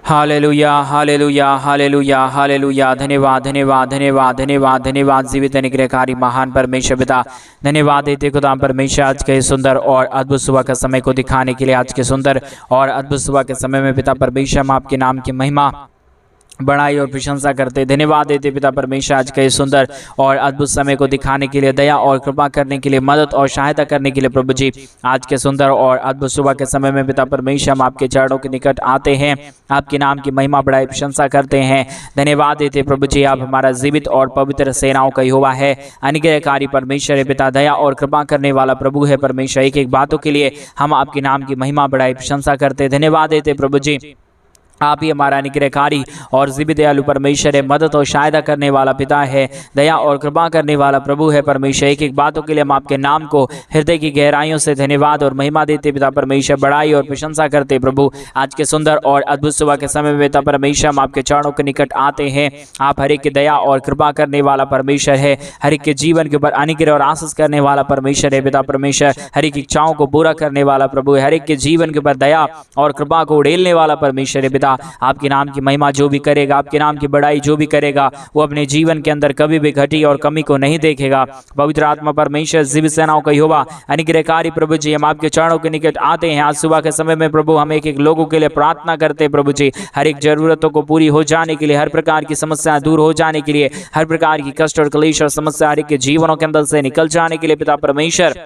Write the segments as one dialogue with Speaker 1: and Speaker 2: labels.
Speaker 1: Hallelujah hallelujah hallelujah hallelujah. धन्यवाद धन्यवाद धन्यवाद धन्यवाद धन्यवाद जीवित अनुग्रहकारी महान परमेश्वर पिता, धन्यवाद देते खुदा परमेश्वर आज के सुंदर और अद्भुत सुबह का समय को दिखाने के लिए। आज के सुंदर और अद्भुत सुबह के समय में पिता परमेश्वर हम आपके नाम की महिमा बड़ाई और प्रशंसा करते, धन्यवाद देते पिता परमेश्वर आज के सुंदर और अद्भुत समय को दिखाने के लिए, दया और कृपा करने के लिए, मदद और सहायता करने के लिए। प्रभु जी आज के सुंदर और अद्भुत सुबह के समय में पिता परमेश्वर हम आपके चरणों के निकट आते हैं, आपके नाम की महिमा बड़ाई प्रशंसा करते हैं, धन्यवाद देते प्रभु जी। आप हमारा जीवित और पवित्र सेनाओं का यहोवा है, अनुग्रहकारी परमेश्वर है पिता, दया और कृपा करने वाला प्रभु है परमेश्वर। एक एक बातों के लिए हम आपके नाम की महिमा बड़ाई प्रशंसा करते, धन्यवाद देते प्रभु जी। आप ही हमारा अनुग्रहकारी और जीवित दयालु परमेश्वर है, मदद और सहायता करने वाला पिता है, दया और कृपा करने वाला प्रभु है परमेश्वर। एक एक बातों के लिए हम आपके नाम को हृदय की गहराइयों से धन्यवाद और महिमा देते पिता परमेश्वर, बड़ाई और प्रशंसा करते प्रभु। आज के सुंदर और अद्भुत सुबह के समय में पिता परमेश्वर हम आपके चरणों के निकट आते हैं। आप हर एक की दया और कृपा करने वाला परमेश्वर है, हर एक के जीवन के ऊपर अनुग्रह और आशीष करने वाला परमेश्वर है पिता परमेश्वर। हर एक इच्छाओं को पूरा करने वाला प्रभु है, हर एक के जीवन के ऊपर दया और कृपा को उड़ेलने वाला परमेश्वर है पिता। आपके नाम की महिमा जो भी करेगा, आपके नाम की बड़ाई जो भी करेगा, वो अपने जीवन के अंदर कभी भी घटी और कमी को नहीं देखेगा। पवित्र आत्मा परमेश्वर जीवित सेनाओं का यहोवा अनुग्रहकारी प्रभु जी, हम आपके चरणों के निकट आते हैं। आज सुबह के समय में प्रभु हम एक एक लोगों के लिए प्रार्थना करते हैं प्रभु जी, हर एक जरूरतों को पूरी हो जाने के लिए, हर प्रकार की समस्याएं दूर हो जाने के लिए, हर प्रकार की कष्ट और क्लेश और समस्या हर एक के जीवनों के अंदर से निकल जाने के लिए पिता परमेश्वर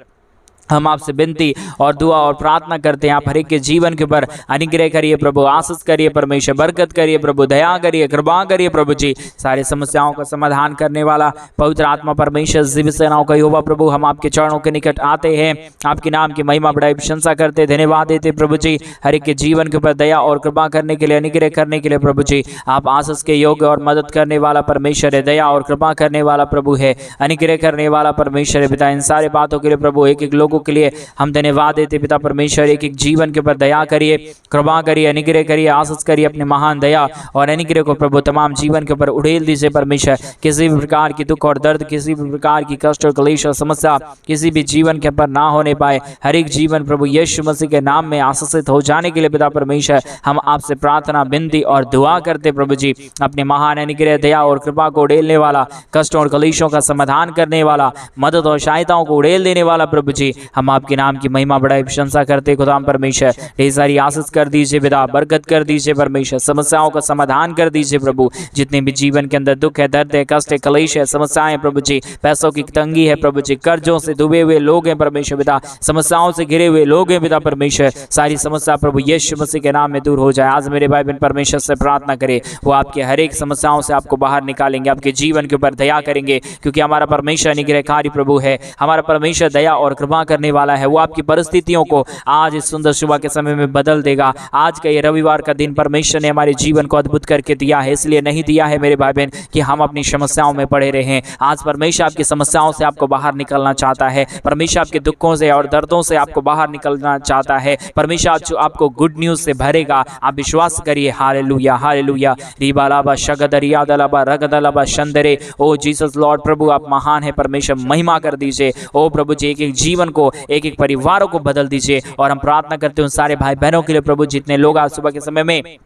Speaker 1: हम आपसे विनती और दुआ और प्रार्थना करते हैं। आप हर एक के जीवन के ऊपर अनुग्रह करिए प्रभु, आशीष करिए परमेश्वर, बरकत करिए प्रभु, दया करिए, कृपा करिए प्रभु जी। सारी समस्याओं का समाधान करने वाला पवित्र आत्मा परमेश्वर जीवित सेनाओं का यहोवा प्रभु, हम आपके चरणों के निकट आते हैं, आपके नाम की महिमा बड़ाई प्रशंसा करते, धन्यवाद देते प्रभु जी। हर एक के जीवन के ऊपर दया और कृपा करने के लिए, अनुग्रह करने के लिए प्रभु जी। आप आशीष के योग्य और मदद करने वाला परमेश्वर है, दया और कृपा करने वाला प्रभु है, अनुग्रह करने वाला परमेश्वर है पिता। इन सारे बातों के लिए प्रभु एक एक लोगों के लिए हम धन्यवाद देते पिता परमेश्वर। एक एक जीवन के ऊपर दया करिए, कृपा करिए, अनुग्रह करिए, आशीष करिए, अपने महान दया और अनुग्रह को प्रभु तमाम जीवन के ऊपर उड़ेल दीजिए परमेश्वर। किसी भी प्रकार की दुख और दर्द, किसी भी प्रकार की कष्ट और क्लेश और समस्या किसी भी जीवन के ऊपर ना होने पाए, हर एक जीवन प्रभु यीशु मसीह के नाम में आशीषित हो जाने के लिए पिता परमेश्वर हम आपसे प्रार्थना, विनती और दुआ करते प्रभु जी। अपने महान अनुग्रह, दया और कृपा को उड़ेलने वाला, कष्टों और क्लेशों का समाधान करने वाला, मदद और सहायताओं को उड़ेल देने वाला प्रभु जी, हम आपके नाम की महिमा बड़ाई प्रशंसा करते खुदाम परमेश्वर। ढेर सारी आशीष कर दीजिए पिता, बरकत कर दीजिए परमेश्वर, समस्याओं का समाधान कर दीजिए प्रभु। जितने भी जीवन के अंदर दुख है, दर्द है, कष्ट है, क्लेश है, समस्याएं प्रभु जी, पैसों की तंगी है प्रभु जी, कर्जों से डूबे हुए लोग हैं परमेश्वर पिता, समस्याओं से घिरे हुए लोग हैं पिता परमेश्वर, सारी समस्या प्रभु यीशु मसीह के नाम में दूर हो जाए। आज मेरे भाई बहन परमेश्वर से प्रार्थना करे, वो आपके हर एक समस्याओं से आपको बाहर निकालेंगे, आपके जीवन के ऊपर दया करेंगे, क्योंकि हमारा परमेश्वर अनुग्रहकारी प्रभु है, हमारा परमेश्वर दया और कृपा करने वाला है। वो आपकी परिस्थितियों को आज इस सुंदर सुबह के समय में बदल देगा। आज का ये रविवार का दिन परमेश्वर ने हमारे जीवन को अद्भुत करके दिया है, इसलिए नहीं दिया है मेरे भाई बहन कि हम अपनी समस्याओं में पड़े रहें। आज परमेश्वर आपकी समस्याओं से आपको बाहर निकलना चाहता है, परमेश्वर आपके दुखों से और दर्दों से आपको बाहर निकलना चाहता है। परमेश्वर आज आपको गुड न्यूज से भरेगा, आप विश्वास करिए। Hallelujah hallelujah. रिबालाबा शगदरिया दलाबा रगदलाबा शंदरे। ओ जीसस लॉर्ड प्रभु आप महान है परमेश्वर, महिमा कर दीजिए। ओ प्रभु जी एक एक जीवन को, एक एक परिवारों को बदल दीजिए। और हम प्रार्थना करते हैं उन सारे भाई बहनों के लिए प्रभु, जितने लोग आज सुबह के समय में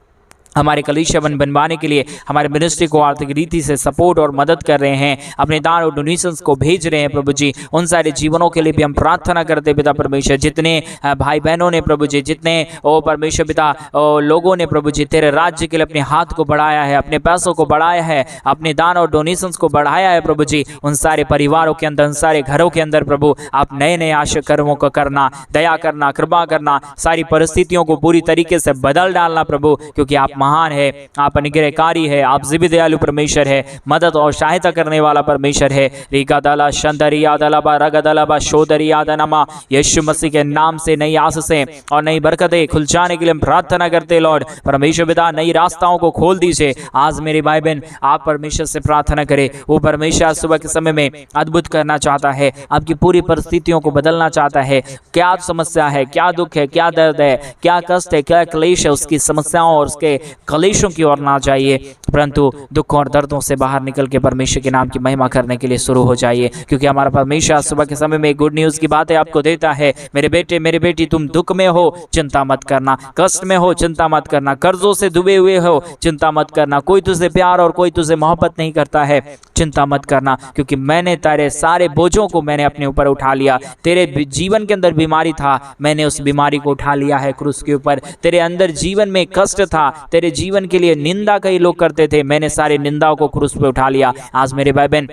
Speaker 1: हमारे कलीसिया बनवाने के लिए हमारे मिनिस्ट्री को आर्थिक रीति से सपोर्ट और मदद कर रहे हैं, अपने दान और डोनेशंस को भेज रहे हैं प्रभु जी, उन सारे जीवनों के लिए भी हम प्रार्थना करते पिता परमेश्वर। जितने भाई बहनों ने प्रभु जी, जितने ओ परमेश्वर पिता लोगों ने प्रभु जी तेरे राज्य के लिए अपने हाथ को बढ़ाया है, अपने पैसों को बढ़ाया है, अपने दान और डोनेशंस को बढ़ाया है प्रभु जी, उन सारे परिवारों के अंदर, उन सारे घरों के अंदर प्रभु आप नए नए आशा कर्मों को करना, दया करना, कृपा करना, सारी परिस्थितियों को पूरी तरीके से बदल डालना प्रभु, क्योंकि आप महान है, आप अनुग्रहकारी है, आप जीवित दयालु परमेश्वर है, मदद और सहायता करने वाला परमेश्वर है। रिकादला शंदरिया दलाबा रगदलाबा शोदरिया दनमा। यीशु मसीह के नाम से नई आशीषें और नई बरकतें खुल जाने के लिए हम प्रार्थना करते लॉर्ड परमेश्वर पिता, नई रास्ताओं को खोल दीजिए। आज मेरे भाई बहन आप परमेश्वर से प्रार्थना करें, वो परमेश्वर सुबह के समय में अद्भुत करना चाहता है, आपकी पूरी परिस्थितियों को बदलना चाहता है। क्या समस्या है, क्या दुख है, क्या दर्द है, क्या कष्ट है, क्या क्लेश है, उसकी समस्याओं और उसके कलेशों की ओर ना जाइए, परंतु दुखों और दर्दों से बाहर निकल के परमेश्वर के नाम की महिमा करने के लिए शुरू हो जाइए, क्योंकि हमारा परमेश्वर सुबह के समय में गुड न्यूज़ की बातें आपको देता है। मेरे बेटे मेरे बेटी, तुम दुख में हो चिंता मत करना, कष्ट में हो चिंता मत करना, कर्जों से डूबे हुए हो चिंता मत करना, कोई तुझसे प्यार और कोई तुझसे मोहब्बत नहीं करता है, चिंता मत करना, क्योंकि मैंने तेरे सारे बोझों को मैंने अपने ऊपर उठा लिया। तेरे जीवन के अंदर बीमारी था, मैंने उस बीमारी को उठा लिया है क्रूस के ऊपर। तेरे अंदर जीवन में कष्ट था, तेरे जीवन के लिए निंदा कई लोग करते थे, मैंने सारी निंदाओं को क्रूस पे उठा लिया। आज मेरे भाई बहन,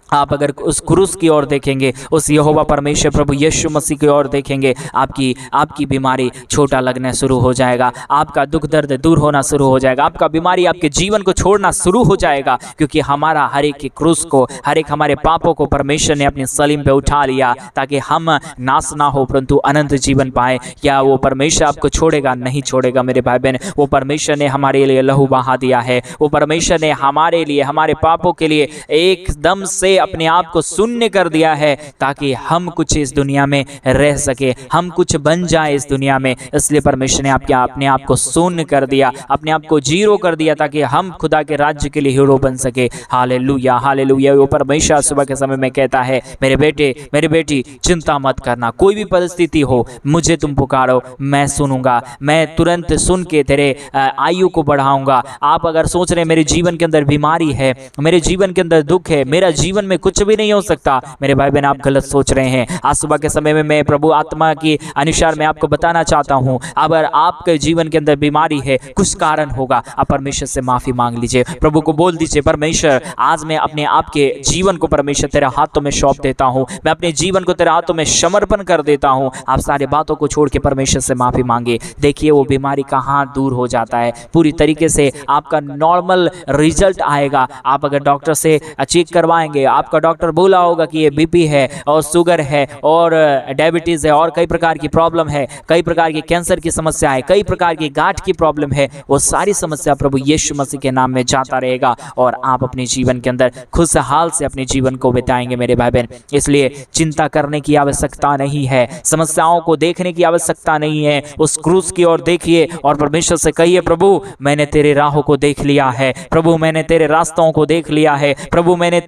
Speaker 1: आप अगर उस क्रूस की ओर देखेंगे, उस यहोवा परमेश्वर प्रभु यीशु मसीह की ओर देखेंगे, आपकी बीमारी छोटा लगना शुरू हो जाएगा, आपका दुख दर्द दूर होना शुरू हो जाएगा, आपका बीमारी आपके जीवन को छोड़ना शुरू हो जाएगा, क्योंकि हमारा हर एक की क्रूस को, हर एक हमारे पापों को परमेश्वर ने अपनी सलीम पे उठा लिया, ताकि हम नाश ना हो परंतु अनंत जीवन पाए। क्या वो परमेश्वर आपको छोड़ेगा? नहीं छोड़ेगा मेरे भाई बहन। वो परमेश्वर ने हमारे लिए लहू बहा दिया है, वो परमेश्वर ने हमारे लिए, हमारे पापों के लिए एकदम से अपने आप को शून्य कर दिया है, ताकि हम कुछ इस दुनिया में रह सके, हम कुछ बन जाए इस दुनिया में। इसलिए परमेश्वर ने अपने आप को शून्य कर दिया, अपने आप को जीरो कर दिया, ताकि हम खुदा के राज्य के लिए हीरो बन सके। Hallelujah hallelujah. वो परमेश्वर सुबह के समय में कहता है, मेरे बेटे मेरी बेटी, चिंता मत करना, कोई भी परिस्थिति हो मुझे तुम पुकारो, मैं सुनूंगा, मैं तुरंत सुन के तेरे आयु को बढ़ाऊंगा। आप अगर सोच रहे मेरे जीवन के अंदर बीमारी है, मेरे जीवन के अंदर दुख है, मेरा जीवन में कुछ भी नहीं हो सकता, मेरे भाई बहन आप गलत सोच रहे हैं। आज सुबह के समय में मैं प्रभु आत्मा की अनुसार मैं आपको बताना चाहता हूं, अगर आपके जीवन के अंदर बीमारी है, कुछ कारण होगा, आप परमेश्वर से माफी मांग लीजिए, प्रभु को बोल दीजिए, परमेश्वर आज मैं अपने आपके जीवन को परमेश्वर तेरे हाथों में सौंप देता हूं, मैं अपने जीवन को तेरे हाथों में समर्पण कर देता हूं। आप सारी बातों को छोड़ के परमेश्वर से माफी मांगे, देखिए वो बीमारी कहां दूर हो जाता है, पूरी तरीके से आपका नॉर्मल रिजल्ट आएगा। आप अगर डॉक्टर से चेक करवाएंगे, आपका डॉक्टर बोला होगा कि ये बीपी है और शुगर है और डायबिटीज है और कई प्रकार की प्रॉब्लम है, कई प्रकार की कैंसर की समस्या है, कई प्रकार की गांठ की प्रॉब्लम है, वो सारी समस्या प्रभु यीशु मसीह के नाम में जाता रहेगा और आप अपने जीवन के अंदर खुशहाल से अपने जीवन को बिताएंगे मेरे भाई बहन। इसलिए चिंता करने की आवश्यकता नहीं है, समस्याओं को देखने की आवश्यकता नहीं है, उस क्रूस की ओर देखिए और परमेश्वर से कहिए, प्रभु मैंने तेरे राहों को देख लिया है, प्रभु मैंने तेरे रास्तों को देख लिया है, प्रभु मैंने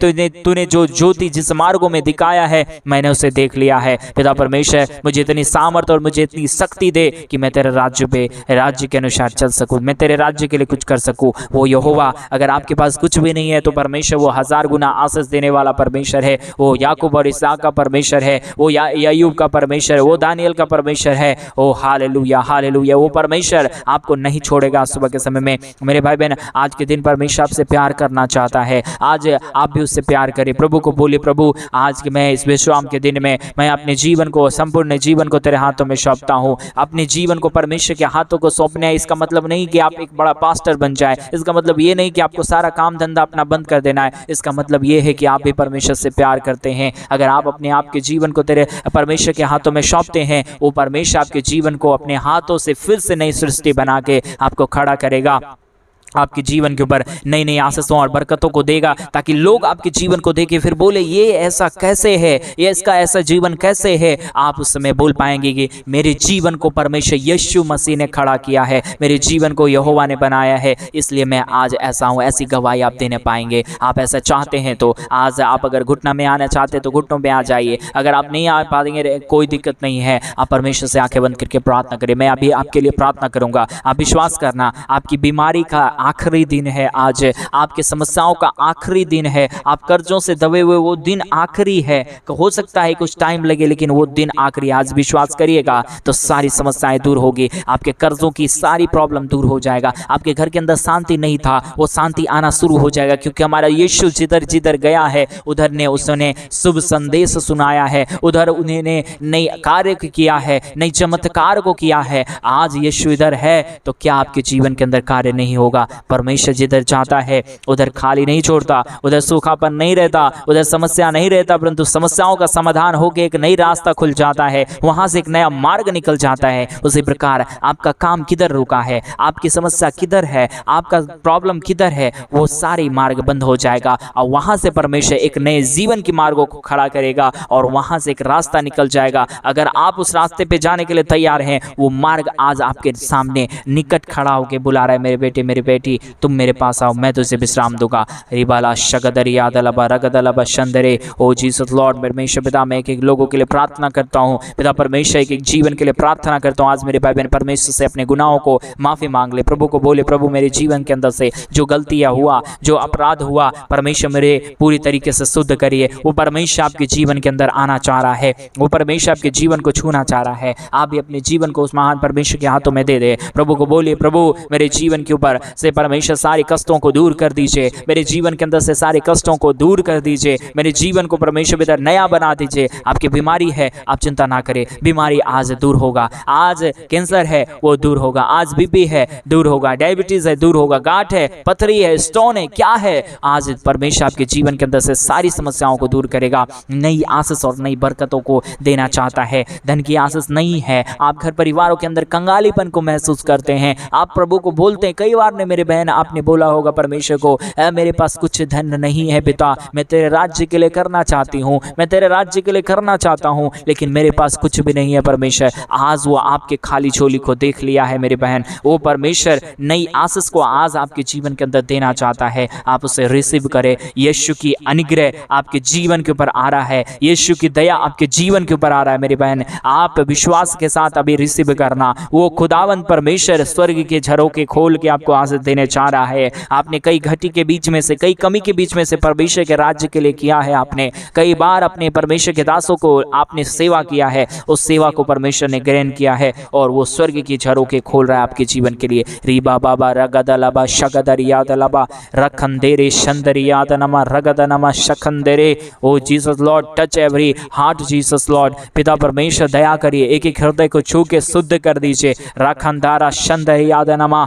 Speaker 1: तूने जो ज्योति जिस मार्गों में दिखाया है मैंने उसे देख लिया है। पिता परमेश्वर मुझे इतनी सामर्थ्य और मुझे इतनी शक्ति दे कि मैं तेरे राज्य के अनुसार चल सकूं, मैं तेरे राज्य के लिए कुछ कर सकूं। वो यहोवा, अगर आपके पास कुछ भी नहीं है तो परमेश्वर वो 1000 गुना आशीष देने वाला परमेश्वर है, वो याकूब और इसहाक का परमेश्वर है, वो अय्यूब का परमेश्वर है, वो दानियल का परमेश्वर है। ओ हालेलुया हालेलुया। वो परमेश्वर आपको नहीं छोड़ेगा। सुबह के समय में मेरे भाई बहन, आज के दिन परमेश्वर आपसे प्यार करना चाहता है, आज आप भी उससे प्यार करें। प्रभु को बोले, प्रभु आज के मैं इस विश्राम के दिन में मैं अपने जीवन को, संपूर्ण जीवन को तेरे हाथों में सौंपता हूँ। अपने जीवन को परमेश्वर के हाथों को सौंपने है, इसका मतलब नहीं कि आप एक बड़ा पास्टर बन जाए, इसका मतलब ये नहीं कि आपको सारा काम धंधा अपना बंद कर देना है, इसका मतलब ये है कि आप भी परमेश्वर से प्यार करते हैं। अगर आप अपने आप के जीवन को तेरे परमेश्वर के हाथों में सौंपते हैं, वो परमेश्वर आपके जीवन को अपने हाथों से फिर से नई सृष्टि बना के आपको खड़ा करेगा, आपके जीवन के ऊपर नई नई आशीषों और बरकतों को देगा, ताकि लोग आपके जीवन को देखे फिर बोले ये ऐसा कैसे है, ये इसका ऐसा जीवन कैसे है। आप उस समय बोल पाएंगे कि मेरे जीवन को परमेश्वर यीशु मसीह ने खड़ा किया है, मेरे जीवन को यहोवा ने बनाया है, इसलिए मैं आज ऐसा हूँ। ऐसी गवाही आप देने पाएंगे। आप ऐसा चाहते हैं तो आज आप अगर घुटना में आना चाहते हैं तो घुटनों में आ जाइए। अगर आप नहीं आ पाएंगे कोई दिक्कत नहीं है, आप परमेश्वर से आंखें बंद करके प्रार्थना करें। मैं अभी आपके लिए प्रार्थना करूंगा। आप विश्वास करना, आपकी बीमारी का आखिरी दिन है आज, आपकी समस्याओं का आखिरी दिन है, आप कर्जों से दबे हुए वो दिन आखिरी है। हो सकता है कुछ टाइम लगे लेकिन वो दिन आखिरी। आज विश्वास करिएगा तो सारी समस्याएं दूर होगी, आपके कर्जों की सारी प्रॉब्लम दूर हो जाएगा। आपके घर के अंदर शांति नहीं था, वो शांति आना शुरू हो जाएगा, क्योंकि हमारा यीशु जिधर जिधर गया है उधर ने उसने शुभ संदेश सुनाया है, उधर उन्होंने नई कार्य किया है, नई चमत्कार को किया है। आज यीशु इधर है तो क्या आपके जीवन के अंदर कार्य नहीं होगा? परमेश्वर जिधर जाता है उधर खाली नहीं छोड़ता, उधर सूखापन नहीं रहता, उधर समस्या नहीं रहता, परंतु समस्याओं का समाधान होकर एक नई रास्ता खुल जाता है, वहां से एक नया मार्ग निकल जाता है। उसी प्रकार आपका काम किधर रुका है, आपकी समस्या किधर है, आपका प्रॉब्लम किधर है, वो सारे मार्ग बंद हो जाएगा और वहां से परमेश्वर एक नए जीवन के मार्गों को खड़ा करेगा और वहां से एक रास्ता निकल जाएगा। अगर आप उस रास्ते पे जाने के लिए तैयार हैं, वो मार्ग आज आपके सामने निकट खड़ा होकर बुला रहा है, मेरे बेटे मेरी बेटी तुम मेरे पास आओ, मैं तुझे विश्राम दूंगा। रिबाला शगदरिया दलबा रगदलबा शंदरे। ओ जीसस लॉर्ड परमेश्वर पिता, मैं एक लोगों के लिए प्रार्थना करता हूँ पिता परमेश्वर, एक जीवन के लिए प्रार्थना करता हूँ। आज मेरे भाई बहन परमेश्वर से अपने गुनाहों को माफी मांग ले, प्रभु को बोले प्रभु मेरे जीवन के अंदर से जो गलतियां हुआ, जो अपराध हुआ, परमेश्वर मेरे पूरी तरीके से शुद्ध करिए। वो परमेश्वर आपके जीवन के अंदर आना चाह रहा है, वो परमेश्वर आपके जीवन को छूना चाह रहा है। आप भी अपने जीवन को उस महान परमेश्वर के हाथों में दे दे। प्रभु को बोलिए प्रभु मेरे जीवन के ऊपर से परमेश्वर सारे कष्टों को दूर कर दीजिए, मेरे जीवन के अंदर से सारे कष्टों को दूर कर दीजिए, मेरे जीवन को परमेश्वर इधर नया बना दीजिए। आपकी बीमारी है आप चिंता ना करें, बीमारी आज दूर होगा, आज कैंसर है वो दूर होगा, आज बीपी है दूर होगा, डायबिटीज है दूर होगा, गांठ है, पथरी है, स्टोन है, क्या है, आज परमेश्वर आपके जीवन के अंदर से सारी समस्याओं को दूर करेगा। नई आशीष और नई बरकतों को देना चाहता है। धन की आशीष नहीं है, आप घर परिवारों के अंदर कंगालीपन को महसूस करते हैं, आप प्रभु को बोलते हैं, कई बार ने मेरे बहन आपने बोला होगा परमेश्वर को मेरे पास कुछ धन नहीं है पिता, मैं तेरे राज्य के लिए करना चाहती हूँ, मैं तेरे राज्य के लिए करना चाहता हूँ, लेकिन मेरे पास कुछ भी नहीं है परमेश्वर। आज वो आपके खाली झोली को देख लिया है मेरी बहन, वो परमेश्वर नई आशीष को आज आपके जीवन के अंदर देना चाहता है। आप उसे रिसीव करें। यीशु की अनुग्रह आपके जीवन के ऊपर आ रहा है, यीशु की दया आपके जीवन के ऊपर आ रहा है मेरी बहन। आप विश्वास के साथ अभी रिसीव करना। वो खुदावंत परमेश्वर स्वर्ग के झरोखे खोल के आपको आशीष देने चाह रहा है। आपने कई घटी के बीच में से, कई कमी के बीच में से परमेश्वर के राज्य के लिए किया है, आपने कई बार अपने परमेश्वर के दासों को आपने सेवा किया है, उस सेवा को परमेश्वर ने ग्रहण किया है और वो स्वर्ग की झरोखे खोल रहा है आपके जीवन के लिए। रीबा बाबा रगदलबा शगदरियादलबा रखंदेरे शंदरियादनमा रगदनमा शखंदेरे। ओ Jesus lord touch every heart Jesus lord. पिता परमेश्वर दया करिए, एक एक हृदय को छू के शुद्ध कर दीजिए। रखंदारा शंदरियादनमा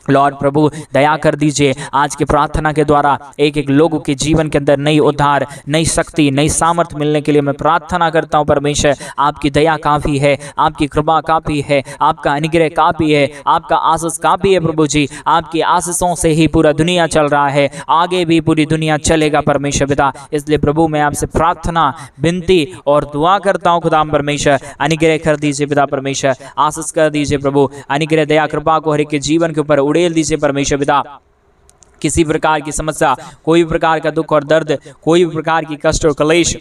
Speaker 1: लॉर्ड प्रभु दया कर दीजिए। आज की प्रार्थना के द्वारा एक एक लोगों के जीवन के अंदर नई उद्धार, नई शक्ति, नई सामर्थ्य मिलने के लिए मैं प्रार्थना करता हूं परमेश्वर। आपकी दया काफ़ी है, आपकी कृपा काफ़ी है, आपका अनुग्रह काफ़ी है, आपका आशीष काफ़ी है प्रभु जी। आपकी आशीषों से ही पूरा दुनिया चल रहा है, आगे भी पूरी दुनिया चलेगा परमेश्वर पिता। इसलिए प्रभु मैं आपसे प्रार्थना, विनती और दुआ करता हूँ खुदा परमेश्वर, अनुग्रह कर दीजिए पिता परमेश्वर, आशीष कर दीजिए प्रभु। अनुग्रह दया कृपा को हर एक के जीवन के ऊपर उड़ेल दीजिए परमेश्वर पिता। किसी प्रकार की समस्या, कोई भी प्रकार का दुख और दर्द, कोई भी प्रकार की कष्ट और क्लेश,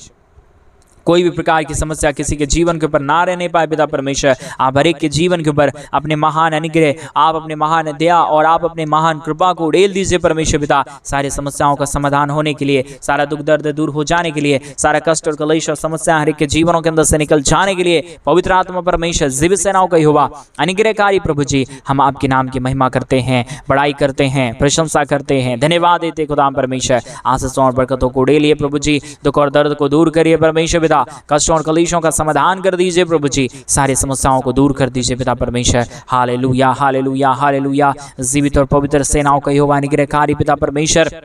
Speaker 1: कोई भी प्रकार की समस्या किसी के जीवन के ऊपर ना रहने पाए पिता परमेश्वर। आप हर एक के जीवन के ऊपर अपने महान अनुग्रह, आप अपने महान दया और आप अपने महान कृपा को उड़ेल दीजिए परमेश्वर पिता। सारी समस्याओं का समाधान होने के लिए, सारा दुख दर्द दूर हो जाने के लिए, सारा कष्ट और क्लेश और समस्या हर एक के जीवनों के अंदर से निकल जाने के लिए पवित्र आत्मा परमेश्वर जीवित सेनाओं का यहोवा अनुग्रहकारी प्रभु जी, हम आपके नाम की महिमा करते हैं, बड़ाई करते हैं, प्रशंसा करते हैं, धन्यवाद देते खुदा परमेश्वर। आशीषों और बरकतों को उड़ेलिए प्रभु जी, दुख और दर्द को दूर करिए परमेश्वर पिता, कष्टों और कलेशों का समाधान कर दीजिए प्रभु जी, सारी समस्याओं को दूर कर दीजिए पिता परमेश्वर। Hallelujah hallelujah hallelujah. जीवित और पवित्र सेनाओं का यहोवा अनुग्रहकारी पिता परमेश्वर,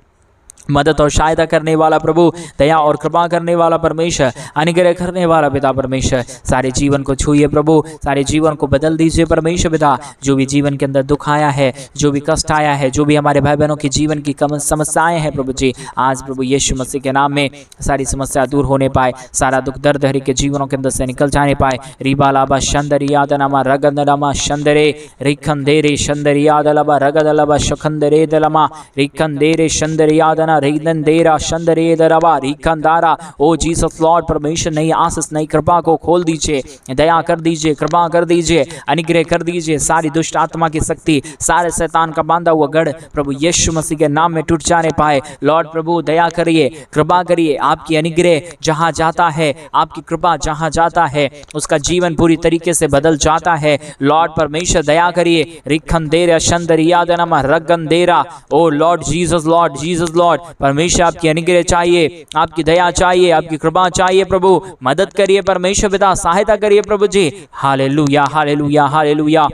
Speaker 1: मदद और सहायता करने वाला प्रभु, दया और कृपा करने वाला परमेश्वर, अनुग्रह करने वाला पिता परमेश्वर, सारे जीवन को छूइए प्रभु, सारे जीवन को बदल दीजिए परमेश्वर पिता। जो भी जीवन के अंदर दुख आया है, जो भी कष्ट आया है, जो भी हमारे भाई बहनों के जीवन की समस्याएं हैं प्रभु जी, आज प्रभु यीशु मसीह के नाम में सारी समस्या दूर होने पाए, सारा दुख दर्द हर के जीवनों के अंदर से निकल जाने पाए। रिबालाबा शंदरियादनमा रगदनमा शंदरे रिखंदेरे शंदरियादलबा रगदलबा शखंदरे दलमा रिखंदेरे शंदरियादना रिदंदेरा शंदरेदरबा रिखंदारा। ओ जीसस लॉर्ड परमेश्वर, नई आशीष, नई कृपा को खोल दीजिए, दया कर दीजिए, कृपा कर दीजिए, अनुग्रह कर दीजिए। सारी दुष्ट आत्मा की शक्ति, सारे शैतान का बांधा हुआ गढ़ प्रभु यीशु मसीह के नाम में टूट जाने पाए। लॉर्ड प्रभु दया करिए, कृपा करिए। आपकी अनुग्रह जहाँ जाता है, आपकी कृपा जहाँ जाता है, उसका जीवन पूरी तरीके से बदल जाता है। लॉर्ड परमेश्वर दया करिए। रिखंदेरा शंदरियादनमा रगंदेरा। ओ lord Jesus, lord Jesus lord परमेश्वर, आपकी अनुग्रह चाहिए, आपकी दया चाहिए, आपकी कृपा चाहिए प्रभु। मदद करिए परमेश्वर पिता, सहायता करिए प्रभु जी। Hallelujah hallelujah hallelujah.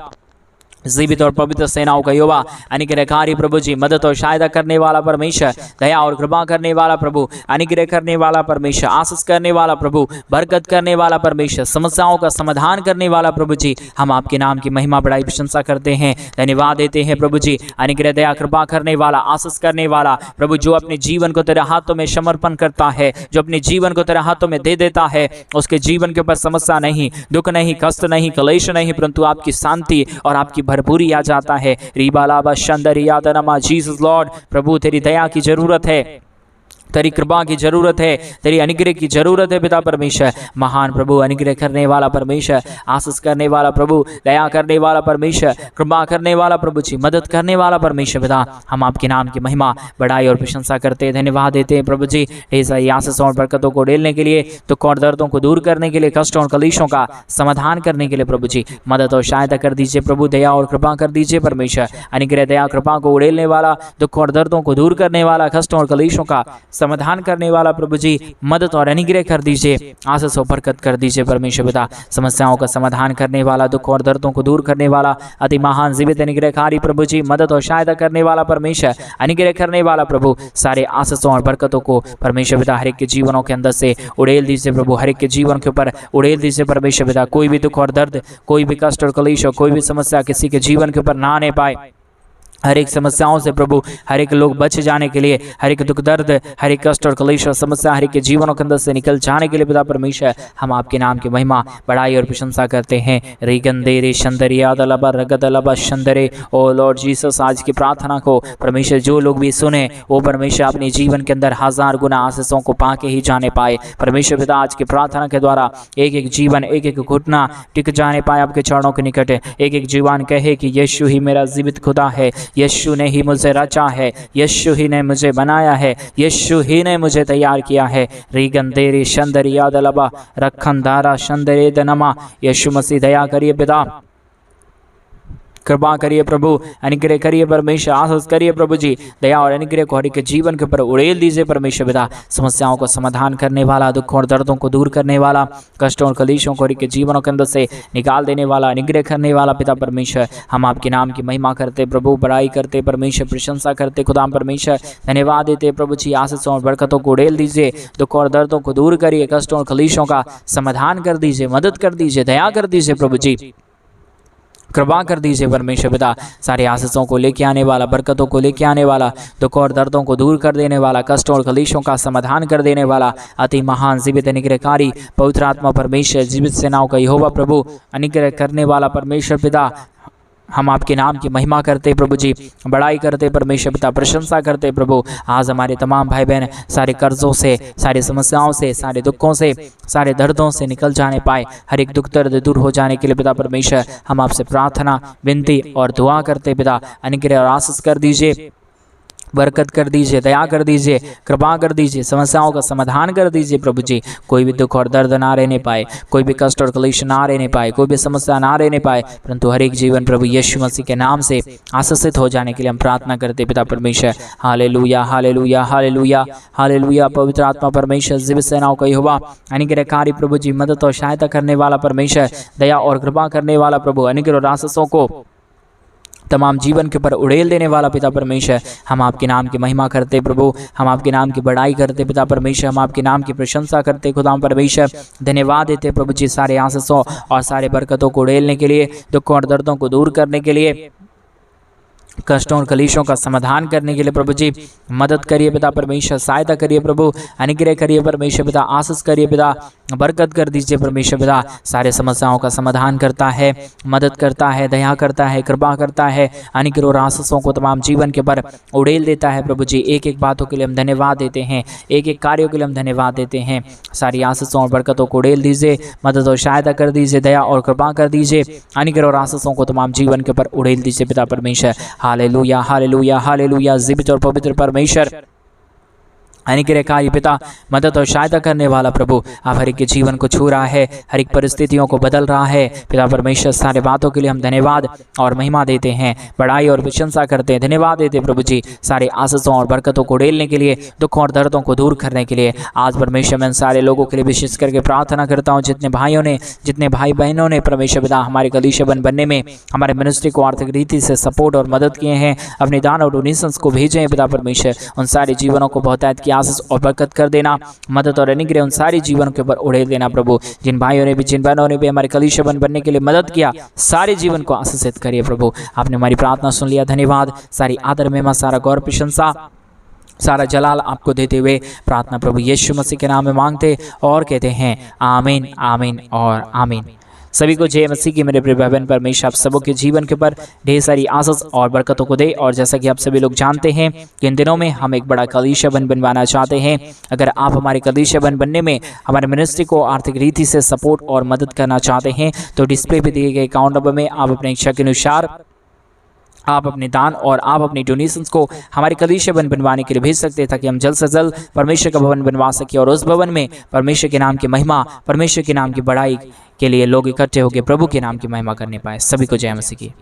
Speaker 1: जीवित और पवित्र सेनाओं का यहोवा, अनुग्रहकारी प्रभु जी, मदद और सहायता करने वाला परमेश्वर, दया और कृपा करने वाला प्रभु, अनुग्रह करने वाला परमेश्वर, आशीष करने वाला प्रभु, बरकत करने वाला परमेश्वर, समस्याओं का समाधान करने वाला प्रभु जी, हम आपके नाम की महिमा बड़ाई प्रशंसा करते हैं, धन्यवाद देते हैं प्रभु जी। अनुग्रह दया कृपा करने वाला, आशीष करने वाला प्रभु, जो अपने जीवन को तेरे हाथों में समर्पण करता है, जो अपने जीवन को तेरे हाथों में दे देता है, उसके जीवन के ऊपर समस्या नहीं, दुख नहीं, कष्ट नहीं, क्लेश नहीं, परंतु आपकी शांति और आपकी भरपूरी आ जाता है। रीबालाबा शंदरिया दनमा, जीसस लॉर्ड, प्रभु तेरी दया की जरूरत है, तेरी कृपा की जरूरत है, तेरी अनुग्रह की जरूरत है पिता परमेश्वर। महान प्रभु, अनुग्रह करने वाला परमेश्वर, आशीष करने वाला प्रभु, दया करने वाला परमेश्वर, कृपा करने वाला प्रभु जी, मदद करने वाला परमेश्वर पिता, हम आपके नाम की महिमा बड़ाई और प्रशंसा करते हैं, धन्यवाद देते हैं प्रभु जी। ऐसा आशीष और बरकतों को डेलने के लिए, दुख और दर्दों को दूर करने के लिए, कष्टों और कलेशों का समाधान करने के लिए प्रभु जी, मदद और सहायता कर दीजिए प्रभु, दया और कृपा कर दीजिए परमेश्वर। अनुग्रह दया कृपा को उड़ेलने वाला, दुख और दर्दों को दूर करने वाला, कष्टों और कलेशों का समाधान करने वाला प्रभु जी, मदद और अनुग्रह कर दीजिए, आशीष और बरकत कर दीजिए परमेश्वर पिता। समस्याओं का समाधान करने वाला, दुख और दर्दों को दूर करने वाला, अति महान जीवित अनुग्रहकारी प्रभु जी, मदद और सहायता करने वाला परमेश्वर, अनुग्रह करने वाला प्रभु, सारे आशीषों और बरकतों को परमेश्वर पिता हर एक के जीवनों के अंदर से उड़ेल दीजिए प्रभु, हर एक के जीवन के ऊपर उड़ेल दीजिए परमेश्वर पिता। कोई भी दुख और दर्द, कोई भी कष्ट और कलेश, कोई भी समस्या किसी के जीवन के ऊपर ना आने पाए। हर एक समस्याओं से प्रभु, हर एक लोग बच जाने के लिए, हर एक दुख दर्द, हर एक कष्ट और क्लेश और समस्या हर एक के जीवनों के अंदर से निकल जाने के लिए पिता परमेश्वर, हम आपके नाम की महिमा बड़ाई और प्रशंसा करते हैं। रिगंदे रे शंदरिया दलबा रगदलबा शंदरे, ओ लॉर्ड जीसस, आज की प्रार्थना को परमेश्वर जो लोग भी सुने, वो परमेश्वर अपने जीवन के अंदर 1000 गुना आशीषों को पाके ही जाने पाए परमेश्वर पिता। आज की प्रार्थना के द्वारा एक एक जीवन, एक एक घुटना टिक जाने पाए आपके चरणों के निकट, एक एक जीवन कहे कि यीशु ही मेरा जीवित खुदा है, यीशु ने ही मुझे रचा है, यीशु ही ने मुझे बनाया है, यीशु ही ने मुझे तैयार किया है। रीगंदेरी शंदरिया दलबा रखंदारा शंदरे दनमा, यीशु मसीह दया करिए पिता, कृपा करिए प्रभु, अनुग्रह करिए परमेश्वर, आशीष करिए प्रभु जी, दया और अनुग्रह को हर एक जीवन के ऊपर उड़ेल दीजिए परमेश्वर पिता। समस्याओं को समाधान करने वाला, दुखों और दर्दों को दूर करने वाला, कष्टों और कलेशों को हर एक जीवनों के अंदर से निकाल देने वाला, अनुग्रह करने वाला पिता परमेश्वर, हम आपके नाम की महिमा करते प्रभु, बड़ाई करते परमेश्वर, प्रशंसा करते खुदाम परमेश्वर, धन्यवाद देते प्रभु जी। आशीषों और बरकतों को उड़ेल दीजिए, दुखों और दर्दों को दूर करिए, कष्टों और कलेशों का समाधान कर दीजिए, मदद कर दीजिए, दया कर दीजिए प्रभु जी, कृपा कर दीजिए परमेश्वर पिता। सारे आशीषों को लेके आने वाला, बरकतों को लेके आने वाला, दुख और दर्दों को दूर कर देने वाला, कष्टों और कलेशों का समाधान कर देने वाला, अति महान जीवित अनुग्रहकारी पवित्र आत्मा परमेश्वर, जीवित सेनाओं का यहोवा प्रभु, अनुग्रह करने वाला परमेश्वर पिता, हम आपके नाम की महिमा करते प्रभु जी, बड़ाई करते परमेश्वर पिता, प्रशंसा करते प्रभु। आज हमारे तमाम भाई बहन सारे कर्जों से, सारी समस्याओं से, सारे दुखों से, सारे दर्दों से निकल जाने पाए, हर एक दुख दर्द दूर हो जाने के लिए पिता परमेश्वर, हम आपसे प्रार्थना, विनती और दुआ करते पिता। अनुग्रह और आशीष कर दीजिए, बरकत कर दीजिए, दया कर दीजिए, कृपा कर दीजिए, समस्याओं का समाधान कर दीजिए प्रभु जी। कोई भी दुख और दर्द ना रहने पाए, कोई भी कष्ट और क्लेश ना रहने पाए, कोई भी समस्या ना रहने पाए, परंतु हर एक जीवन प्रभु यीशु मसीह के नाम से आशीषित हो जाने के लिए हम प्रार्थना करते पिता परमेश्वर। Hallelujah, hallelujah, hallelujah, hallelujah. पवित्र आत्मा परमेश्वर, जीवित सेनाओं का यहोवा, अनुग्रहकारी प्रभु जी, मदद और सहायता करने वाला परमेश्वर, दया और कृपा करने वाला प्रभु, अनुग्रह और आशीषों को तमाम जीवन के ऊपर उड़ेल देने वाला पिता परमेश्वर, हम आपके नाम की महिमा करते प्रभु, हम आपके नाम की बड़ाई करते पिता परमेश्वर, हम आपके नाम की प्रशंसा करते खुदाम परमेश्वर, धन्यवाद देते प्रभु जी सारे आशीषों और सारे बरकतों को उड़ेलने के लिए, दुखों और दर्दों को दूर करने के लिए, कष्टों और कलेशों का समाधान करने के लिए प्रभु जी, मदद करिए पिता परमेश्वर, सहायता करिए प्रभु, अनुग्रह करिए परमेश्वर पिता, आशीष करिए पिता, बरकत कर दीजिए परमेश्वर पिता। सारे समस्याओं का समाधान करता है, मदद करता है, दया करता है, कृपा करता है, अनुग्रह और आशीषों को तमाम जीवन के पर उड़ेल देता है प्रभु जी। एक एक बातों के लिए हम धन्यवाद देते हैं, एक एक कार्यों के लिए हम धन्यवाद देते हैं। सारी आशीषों और बरकतों को उड़ेल दीजिए, मदद और सहायता कर दीजिए, दया और कृपा कर दीजिए, अनुग्रह और आशीषों को तमाम जीवन के पर उड़ेल दीजिए पिता परमेश्वर। Hallelujah, hallelujah, hallelujah. जीवित और पवित्र परमेश्वर, अनुग्रहकारी पिता, मदद और सहायता करने वाला प्रभु, आप हर एक के जीवन को छू रहा है, हर एक परिस्थितियों को बदल रहा है। पिता परमेश्वर, सारे बातों के लिए हम धन्यवाद और महिमा देते हैं, बड़ाई और प्रशंसा करते हैं, धन्यवाद देते प्रभु जी, सारे आशीषों और बरकतों को उड़ेलने के लिए, दुखों और दर्दों को दूर करने के लिए। आज परमेश्वर, मैं सारे लोगों के लिए विशेष करके प्रार्थना करता हूँ, जितने भाइयों ने, जितने भाई बहनों ने परमेश्वर पिता हमारे कलीसिया बनने में, हमारे मिनिस्ट्री को आर्थिक रीति से सपोर्ट और मदद किए हैं, अपने दान और डोनेशंस को भेजे हैं। पिता परमेश्वर, उन सारे जीवनों को बहुतायत की आशीष और बरकत कर देना, मदद और अनुग्रह उन सारे जीवनों के ऊपर उड़ेल देना प्रभु। जिन भाइयों ने भी, जिन बहनों ने भी हमारे कलीसिया बनने के लिए मदद किया, सारे जीवन को आशीषित करिए प्रभु। आपने हमारी प्रार्थना सुन लिया, धन्यवाद। सारी आदर, महिमा, सारा गौर, प्रशंसा, सारा जलाल आपको देते हुए प्रार्थना प्रभु यीशु मसीह के नाम में मांगते और कहते हैं आमीन, आमीन और आमीन। सभी को जय मसीह की। मेरे प्रिय बहन, परमेश्वर आप सबों के जीवन के ऊपर ढेर सारी आशीष और बरकतों को दे। और जैसा कि आप सभी लोग जानते हैं कि इन दिनों में हम एक बड़ा कलीसिया बनवाना चाहते हैं। अगर आप हमारे कलीसिया बनने में हमारे मिनिस्ट्री को आर्थिक रीति से सपोर्ट और मदद करना चाहते हैं, तो डिस्प्ले पे दिए गए अकाउंट नंबर में आप अपने इच्छा के अनुसार आप अपने दान और आप अपनी डोनेशंस को हमारे कलीसिया बनवाने के लिए भेज सकते हैं, ताकि हम जल्द से जल्द परमेश्वर का भवन बनवा सके और उस भवन में परमेश्वर के नाम की महिमा, परमेश्वर के नाम की बड़ाई के लिए लोग इकट्ठे होकर प्रभु के नाम की महिमा करने पाए। सभी को जय मसीह की।